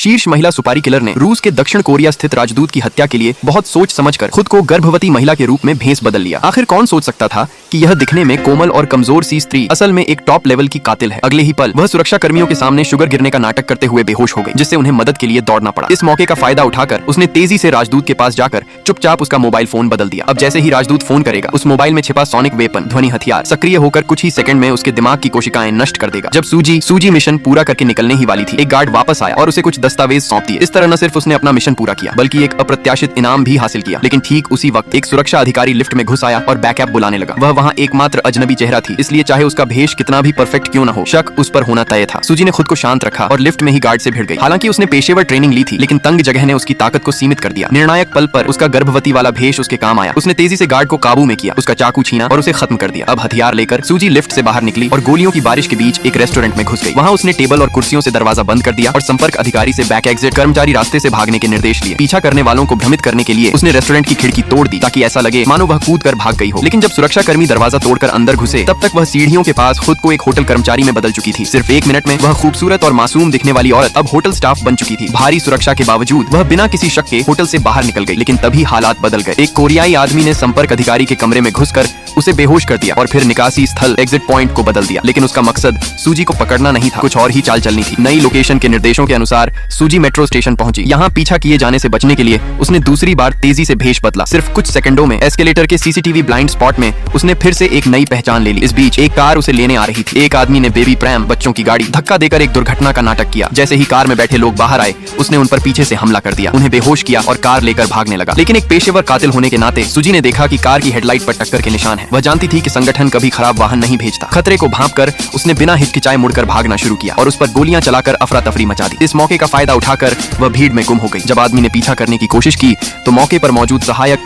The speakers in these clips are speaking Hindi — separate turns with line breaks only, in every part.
शीर्ष महिला सुपारी किलर ने रूस के दक्षिण कोरिया स्थित राजदूत की हत्या के लिए बहुत सोच समझकर खुद को गर्भवती महिला के रूप में भेस बदल लिया। आखिर कौन सोच सकता था कि यह दिखने में कोमल और कमजोर सी स्त्री असल में एक टॉप लेवल की कातिल है। अगले ही पल वह सुरक्षा कर्मियों के सामने शुगर गिरने का नाटक करते हुए बेहोश हो गई, जिससे उन्हें मदद के लिए दौड़ना पड़ा। इस मौके का फायदा उठाकर उसने तेजी से राजदूत के पास जाकर चुपचाप उसका मोबाइल फोन बदल दिया। अब जैसे ही राजदूत फोन करेगा, उस मोबाइल में छिपा सोनिक वेपन ध्वनि हथियार सक्रिय होकर कुछ ही सेकंड में उसके दिमाग की कोशिकाएं नष्ट कर देगा। जब सूजी मिशन पूरा करके निकलने ही वाली थी, एक गार्ड वापस आया और उसे कुछ दस्तावेज सौंप दिए। इस तरह न सिर्फ उसने अपना मिशन पूरा किया, बल्कि एक अप्रत्याशित इनाम भी हासिल किया। लेकिन ठीक उसी वक्त एक सुरक्षा अधिकारी लिफ्ट में घुस आया और बैकअप बुलाने लगा। वह वहाँ एकमात्र अजनबी चेहरा थी, इसलिए चाहे उसका भेष कितना भी परफेक्ट क्यों न हो, शक उस पर होना तय था। सूजी ने खुद को शांत रखा और लिफ्ट में ही गार्ड से भिड़ गई। हालांकि उसने पेशेवर ट्रेनिंग ली थी, लेकिन तंग जगह ने उसकी ताकत को सीमित कर दिया। निर्णायक पल पर उसका गर्भवती वाला भेष उसके काम आया। उसने तेजी से गार्ड को काबू में किया, उसका चाकू छीना और उसे खत्म कर दिया। अब हथियार लेकर सूजी लिफ्ट से बाहर निकली और गोलियों की बारिश के बीच एक रेस्टोरेंट में घुस गई। वहाँ उसने टेबल और कुर्सियों से दरवाजा बंद कर दिया और संपर्क अधिकारी से बैक एग्जिट कर्मचारी रास्ते से भागने के निर्देश लिए। पीछा करने वालों को भ्रमित करने के लिए उसने रेस्टोरेंट की खिड़की तोड़ दी, ताकि ऐसा लगे मानो वह कूद कर भाग गई हो। लेकिन जब सुरक्षा कर्मी दरवाजा तोड़कर अंदर घुसे, तब तक वह सीढ़ियों के पास खुद को एक होटल कर्मचारी में बदल चुकी थी। सिर्फ 1 मिनट में वह खूबसूरत और मासूम दिखने वाली औरत अब होटल स्टाफ बन चुकी थी। भारी सुरक्षा के बावजूद वह बिना किसी शक के होटल से बाहर निकल गई। लेकिन तभी हालात बदल गए। एक कोरियाई आदमी ने संपर्क अधिकारी के कमरे में घुसकर उसे बेहोश कर दिया और फिर निकासी स्थल एग्जिट पॉइंट को बदल दिया। लेकिन उसका मकसद सूजी को पकड़ना नहीं था, कुछ और ही चाल चलनी थी। नई लोकेशन के निर्देशों के अनुसार सूजी मेट्रो स्टेशन पहुंची। यहाँ पीछा किए जाने से बचने के लिए उसने दूसरी बार तेजी से भेष बदला। सिर्फ कुछ सेकंडों में एस्केलेटर के सीसीटीवी ब्लाइंड स्पॉट में उसने फिर से एक नई पहचान ले ली। इस बीच एक कार उसे लेने आ रही थी। एक आदमी ने बेबी प्रैम बच्चों की गाड़ी धक्का देकर एक दुर्घटना का नाटक किया। जैसे ही कार में बैठे लोग बाहर आए, उसने उन पर पीछे से हमला कर दिया, उन्हें बेहोश किया और कार लेकर भागने लगा। लेकिन एक पेशेवर कातिल होने के नाते सूजी ने देखा कि कार की हेडलाइट पर टक्कर के निशान है। वह जानती थी कि संगठन कभी खराब वाहन नहीं भेजता। खतरे को भांपकर उसने बिना हिचकिचाए मुड़कर भागना शुरू किया और उस पर गोलियां चलाकर अफरा तफरी मचा दी। इस मौके का फायदा उठाकर वह भीड़ में गुम हो गई। जब आदमी ने पीछा करने की कोशिश की, तो मौके पर मौजूद सहायक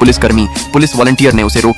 पुलिस वॉलंटियर ने उसे रोक